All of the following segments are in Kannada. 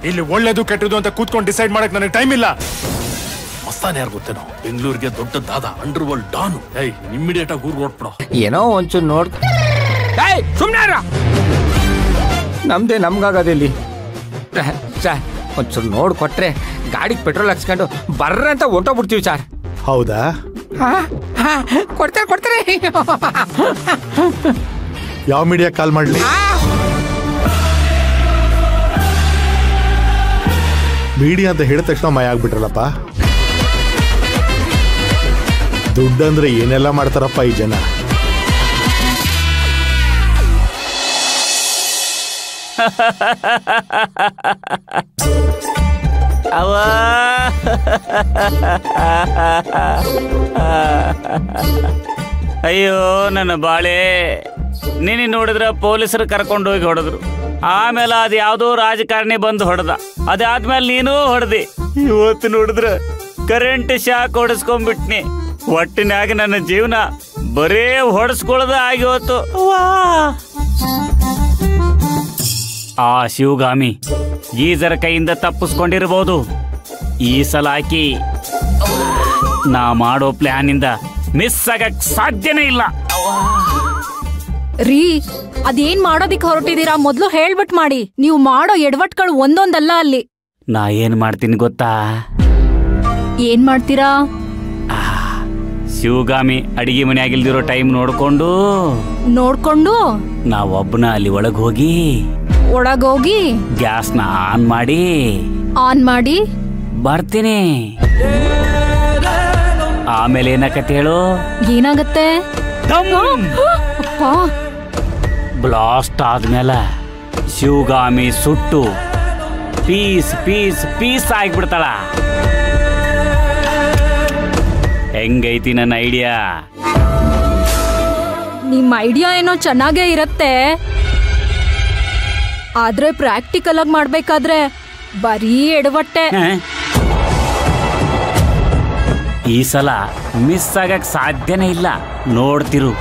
ಇಲ್ಲಿ ಒಳ್ಳೇದು ಕೆಟ್ಟದು ಅಂತ ಕೂತ್ಕೊಂಡು ಡಿಸೈಡ್ ಮಾಡಕ್ ನನಗೆ ಟೈಮ್ ಇಲ್ಲ. ಮಸ್ತಾನ ಯಾರು ಗೊತ್ತೇನೋ, ಬೆಂಗಳೂರಿಗೆ ದೊಡ್ಡದಾದ ಅಂಡರ್ ವರ್ಲ್ಡ್ ಡಾನು. ಇಮ್ಮಿಡಿಯೇಟ್ ಆಗಿ ಊರ್ಗ್ ಹೊರಟ್ಬಿಡೋ. ಏನೋ ಒಂಚೂರು ನೋಡ್. ಸುಮ್ನಾರ ನಮ್ದೇ ನಮ್ಗಾಗದಿಲ್ಲಿ. ಒಂಚೂರು ನೋಡ್ ಕೊಟ್ರೆ ಗಾಡಿಗೆ ಪೆಟ್ರೋಲ್ ಹಾಕ್ಸ್ಕೊಂಡು ಬರ್ರ ಅಂತ ಹೊಂಟೋಗ್ಬಿಡ್ತೀವಿ ಸರ್. ಹೌದಾ? ಕೊಡ್ತಾರೆ. ಯಾವ ಮೀಡಿಯಾ ಕಾಲ್ ಮಾಡ್ಲಿ? ಮೀಡಿಯಾ ಅಂತ ಹೇಳಿದ ತಕ್ಷಣ ಮಯ ಆಗ್ಬಿಟ್ರಲ್ಲಪ್ಪ. ದುಡ್ಡಂದ್ರೆ ಏನೆಲ್ಲ ಮಾಡ್ತಾರಪ್ಪ ಈ ಜನ. ಅವ ಅಯ್ಯೋ ನನ್ನ ಬಾಳೆ, ನೀನು ನೋಡಿದ್ರ ಪೊಲೀಸರು ಕರ್ಕೊಂಡು ಹೋಗಿ ಹೊಡೆದ್ರು. ಆಮೇಲೆ ಅದು ಯಾವುದೋ ರಾಜಕಾರಣಿ ಬಂದು ಹೊಡೆದ. ಅದಾದ್ಮೇಲೆ ನೀನು ಹೊಡೆದಿ. ಇವತ್ತು ನೋಡಿದ್ರ ಕರೆಂಟ್ ಶಾಕ್ ಹೊಡೆಸ್ಕೊಂಡ್ಬಿಟ್ನಿ. ಒಟ್ಟಿನಾಗ ನನ್ನ ಜೀವನ ಬರೇ ಹೊಡೆಸ್ಕೊಳ್ಳೋದ ಆಗಿ ಹೋತು. ಆ ಶಿವಗಾಮಿ ಗೀಜರ್ ಕೈಯಿಂದ ತಪ್ಪಿಸ್ಕೊಂಡಿರ್ಬೋದು. ಈ ಸಲ ಆಕಿ ನಾ ಮಾಡೋ ಪ್ಲಾನ್ ಇಂದ ಮಿಸ್ ಆಗಕ್ ಸಾಧ್ಯನೇ ಇಲ್ಲ. ರೀ, ಅದೇನ್ ಮಾಡೋದಿಕ್ ಹೊರಟಿದೀರಾ ಮೊದ್ಲು ಹೇಳ್ಬಿಟ್ ಮಾಡಿ. ನೀವು ಮಾಡೋ ಎಡವಟ್ಗಳು ಒಂದೊಂದಲ್ಲ ಅಲ್ಲಿ. ನಾ ಏನ್ ಮಾಡ್ತೀನಿ ಗೊತ್ತಾ? ಏನ್ ಮಾಡ್ತೀರಾ? ಶಿವಗಾಮಿ ಅಡಿಗೆ ಮನೆ ಆಗಿಲ್ದಿರೋ ಟೈಮ್ ನೋಡ್ಕೊಂಡು ನಾವೊಬ್ಬನ ಅಲ್ಲಿ ಒಳಗೋಗಿ ಗ್ಯಾಸ್ನ ಆನ್ ಮಾಡಿ ಬರ್ತೀನಿ. ಆಮೇಲೆ ಏನಾಗತ್ತೆ ಹೇಳು? ಏನಾಗತ್ತೆ? ಬ್ಲಾಸ್ಟ್ ಆದ್ಮೇಲೆ ಶಿವಗಾಮಿ ಸುಟ್ಟು ಪೀಸ್ ಪೀಸ್ ಪೀಸ್ ಆಗಿಬಿಡ್ತಾಳ. ಹೆಂಗೈತಿ ನನ್ನ ಐಡಿಯಾ? ನಿಮ್ ಐಡಿಯಾ ಏನೋ ಚೆನ್ನಾಗೇ ಇರತ್ತೆ, ಆದ್ರೆ ಪ್ರಾಕ್ಟಿಕಲ್ ಆಗಿ ಮಾಡ್ಬೇಕಾದ್ರೆ ಬರೀ ಎಡವಟ್ಟೆ. ಈ ಸಲ ಮಿಸ್ ಆಗಕ್ ಸಾಧ್ಯನೇ ಇಲ್ಲ. ನೋಡ್ತಿರು,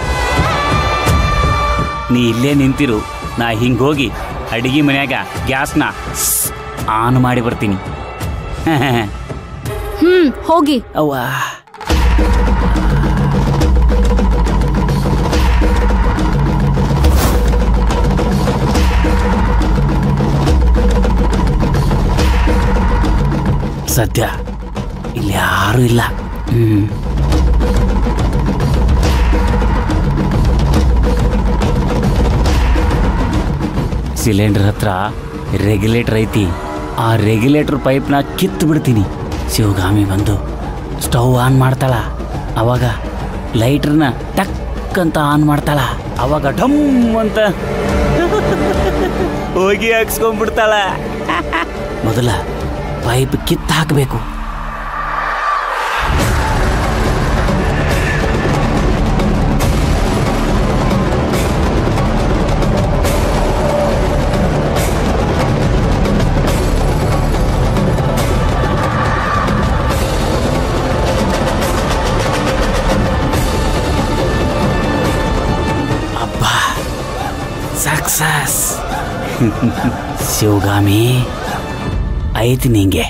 ನೀ ಇಲ್ಲೇ ನಿಂತಿರು. ನಾ ಹಿಂಗೋಗಿ ಅಡಿಗೆ ಮನ್ಯಾಗ ಗ್ಯಾಸ್ನ ಆನ್ ಮಾಡಿ ಬರ್ತೀನಿ. ಹೋಗಿ. ಅವ್ವಾ, ಸದ್ಯ ಇಲ್ಲಿ ಯಾರು ಇಲ್ಲ. ಸಿಲಿಂಡರ್ ಹತ್ರ ರೆಗ್ಯುಲೇಟರ್ ಐತಿ. ಆ ರೆಗ್ಯುಲೇಟರ್ ಪೈಪ್ನ ಕಿತ್ತು ಬಿಡ್ತೀನಿ. ಶಿವಗಾಮಿ ಬಂದು ಸ್ಟವ್ ಆನ್ ಮಾಡ್ತಾಳ. ಅವಾಗ ಲೈಟರ್ನ ಟಕ್ ಅಂತ ಆನ್ ಮಾಡ್ತಾಳ. ಅವಾಗ ಢಮ್ ಅಂತ ಹೋಗಿ ಹಾಕ್ಸ್ಕೊಂಡ್ಬಿಡ್ತಾಳ. ಮೊದಲ ಪೈಪ್ ಕಿತ್ತು ಹಾಕಬೇಕು. ಅಬ್ಬಾ, ಸಕ್ಸಸ್. ಶಿವಗಾಮಿ ಐತಿ ನಿಂಗೆ.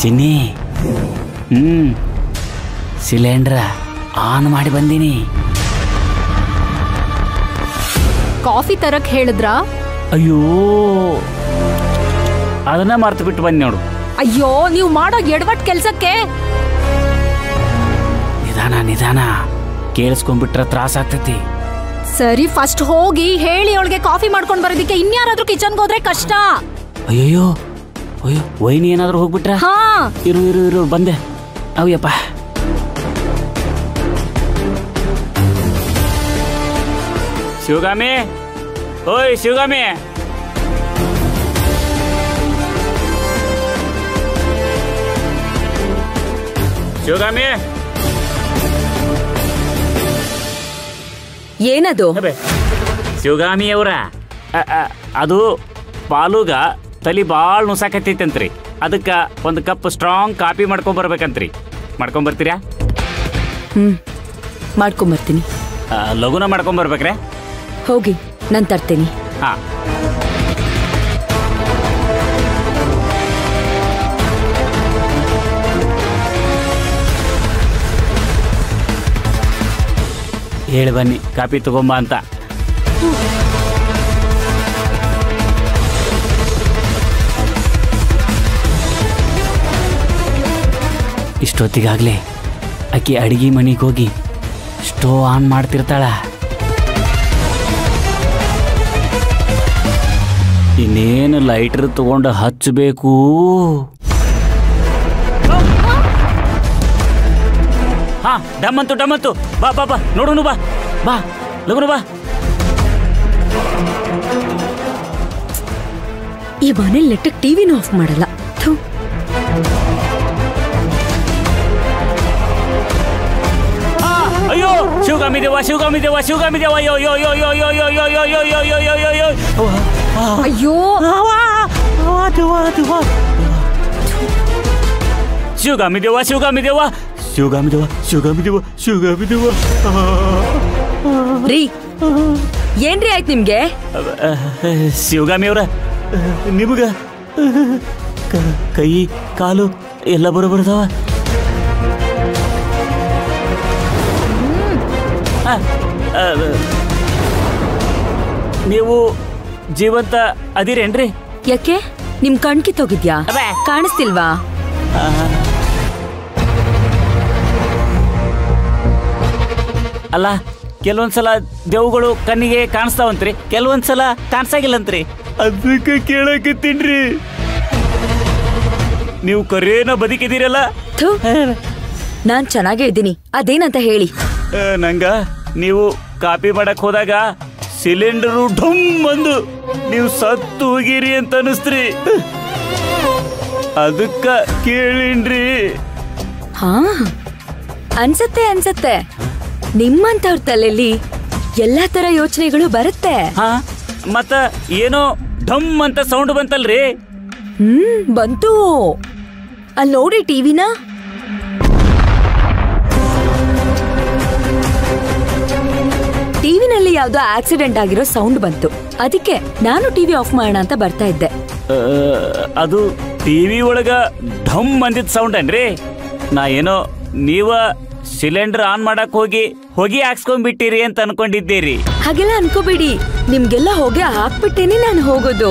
ಚಿನ್ನಿ, ಸಿಲಿಂಡರ್ ಆನ್ ಮಾಡಿ ಬಂದೀನಿ. ಕಾಫಿ ತರಕ್ ಹೇಳಿದ್ರಾ? ಅಯ್ಯೋ, ಅದನ್ನ ಮರ್ತು ಬಿಟ್ಟು ಬಂದ್ ನೋಡು. ಅಯ್ಯೋ, ನೀವು ಮಾಡೋ ಎಡವಟ್ ಕೆಲ್ಸಕ್ಕೆ. ನಿಧಾನ ಕೇಳಿಸ್ಕೊಂಡ್ಬಿಟ್ರೆ ತ್ರಾಸ ಆಗ್ತೈತಿ. ಸರಿ, ಫಸ್ಟ್ ಹೋಗಿ ಹೇಳಿ ಅವಳಿಗೆ ಕಾಫಿ ಮಾಡ್ಕೊಂಡ್ ಬರೋದಿಕ್ಕೆ. ಇನ್ಯಾರಾದ್ರೂ ಕಿಚನ್ಗೆ ಹೋದ್ರೆ ಕಷ್ಟ. ಅಯ್ಯೋ, ವೈನಿ ಏನಾದ್ರೂ ಹೋಗ್ಬಿಟ್ರ? ಇರು ಬಂದೆ. ಅವ್ಯಪ್ಪ, ಶಿವಗಾಮಿ, ಓಯ್ ಶಿವಗಾಮಿ, ಶಿವಗಾಮಿ. ಏನದು? ಶಿವಗಾಮಿ ಅವರ ಅದು ಪಾಲುಗ ತಲಿ ಬಾಳ್ ನುಸಾಕತ್ತೈತಂತ್ರಿ. ಅದಕ್ಕೆ ಒಂದು ಕಪ್ ಸ್ಟ್ರಾಂಗ್ ಕಾಫಿ ಮಾಡ್ಕೊಂಬರ್ಬೇಕಂತ್ರಿ. ಮಾಡ್ಕೊಂಬರ್ತೀರಾ? ಮಾಡ್ಕೊಂಬರ್ತೀನಿ. ಲಘುನ ಮಾಡ್ಕೊಂಬರ್ಬೇಕ್ರೆ? ಹೋಗಿ, ನಾನು ತರ್ತೀನಿ. ಹಾ, ಹೇಳಿ ಬನ್ನಿ ಕಾಫಿ ತಗೊಂಬ ಅಂತ. ಇಷ್ಟೊತ್ತಿಗಾಗ್ಲೇ ಆಕಿ ಅಡಿಗೆ ಮನೆಗೆ ಹೋಗಿ ಸ್ಟೋವ್ ಆನ್ ಮಾಡ್ತಿರ್ತಾಳ. ಇನ್ನೇನು ಲೈಟರ್ ತಗೊಂಡು ಹಚ್ಚಬೇಕು. ಹಾ, ಡಮ್ಮಂತು ಬಾ ಬಾ ಬಾ, ನೋಡುನು ಬಾ ಬಾ, ಲಗುನು ಬಾ. ಈ ಮನೇಲಿ ನೆಟ್ಟಕ್ಕೆ ಟಿವಿನೂ ಆಫ್ ಮಾಡಲ್ಲ. ಅಯ್ಯೋ, ಶಿವಗಾಮಿ ದೇವ ಅಯ್ಯೋ ಅಯ್ಯೋ ಅಯ್ಯೋ ಅಯ್ಯೋ ಅಯ್ಯೋ ಅಯ್ಯೋ ಅಯ್ಯೋ ಅಯ್ಯೋ ಅಯ್ಯೋ ಅಯ್ಯೋ ಅಯ್ಯೋ ಅಯ್ಯೋ ಅಯ್ಯೋ, ಶಿವಗಾಮಿ ದೇವ. ರೀ, ಏನ್ರಿ ಆಯ್ತು ನಿಮ್ಗೆ? ಶಿವಗಾಮಿ ಅವ್ರ, ನಿಮಗ ಕೈ ಕಾಲು ಎಲ್ಲ ಬರೋಬರ್ದಾವ? ನೀವು ಜೀವಂತ ಅದಿರೇನ್ರಿ? ಯಾಕೆ, ನಿಮ್ ಕಣ್ ಕಿತ್ತೋಗಿದ್ಯಾ? ಕಾಣಿಸ್ತಿಲ್ವಾ? ಅಲ್ಲ, ಕೆಲವೊಂದ್ಸಲ ದೇವುಗಳು ಕಣ್ಣಿಗೆ ಕಾಣಿಸ್ತಾವಂತ್ರಿ, ಕೆಲವೊಂದ್ಸಲ ಕಾಣಿಸಾಗಿಲ್ಲಂತ್ರಿ. ಅದಕ್ಕೆ ಕೇಳಕತ್ತೀನ್ರಿ. ನೀವು ಕರೇನ ಬದುಕಿದ್ದೀರಲ್ಲ? ನಾನ್ ಚೆನ್ನಾಗೇ ಇದ್ದೀನಿ, ಅದೇನಂತ ಹೇಳಿ. ನಂಗ ನೀವು ಕಾಪಿ ಮಾಡಕ್ ಹೋದಾಗ ಸಿಲಿಂಡರು ಢಮ್ ಬಂದು ನೀವು ಸತ್ತು ಹೋಗಿರಿ ಅಂತ ಅನಿಸ್ತ್ರಿ. ಅದಕ್ಕ ಕೇಳಿನ್ರಿ. ಹಾ, ಅನ್ಸತ್ತೆ. ನಿಮ್ಮಂತವ್ರ ತಲೆಯಲ್ಲಿ ಎಲ್ಲಾ ತರ ಯೋಚನೆಗಳು ಬರುತ್ತೆ. ಹಾ, ಮತ್ತ ಏನೋ ಢಮ್ ಅಂತ ಸೌಂಡ್ ಬಂತಲ್ರಿ? ಬಂತು. ಅಲ್ಲಿ ನೋಡಿ ಟಿವಿನ. ಟಿವಿನಲ್ಲಿ ಯಾವ್ದೋ ಆಕ್ಸಿಡೆಂಟ್ ಆಗಿರೋ ಸೌಂಡ್ ಬಂತು. ಅದಕ್ಕೆ ನಾನು ಟಿವಿ ಆಫ್ ಮಾಡೋಣ ಅಂತ ಬರ್ತಾ ಇದ್ದೆ. ಅದು ಟಿವಿ ಒಳಗ ಢಮ್ ಅಂದಿದ್ ಸೌಂಡ್ ಅನ್ರಿ? ನಾ ಏನೋ ನೀವ ಸಿಲಿಂಡರ್ ಆನ್ ಮಾಡಕ್ ಹೋಗಿ ಹೊಗೆ ಹಾಕ್ಸ್ಕೊಂಡ್ಬಿಟ್ಟಿರಿ ಅಂತ ಅನ್ಕೊಂಡಿದ್ದೀರಿ. ಹಾಗೆಲ್ಲ ಅನ್ಕೋಬೇಡಿ, ನಿಮ್ಗೆಲ್ಲ ಹೊಗೆ ಹಾಕ್ಬಿಟ್ಟೇನೆ ನಾನು ಹೋಗೋದು.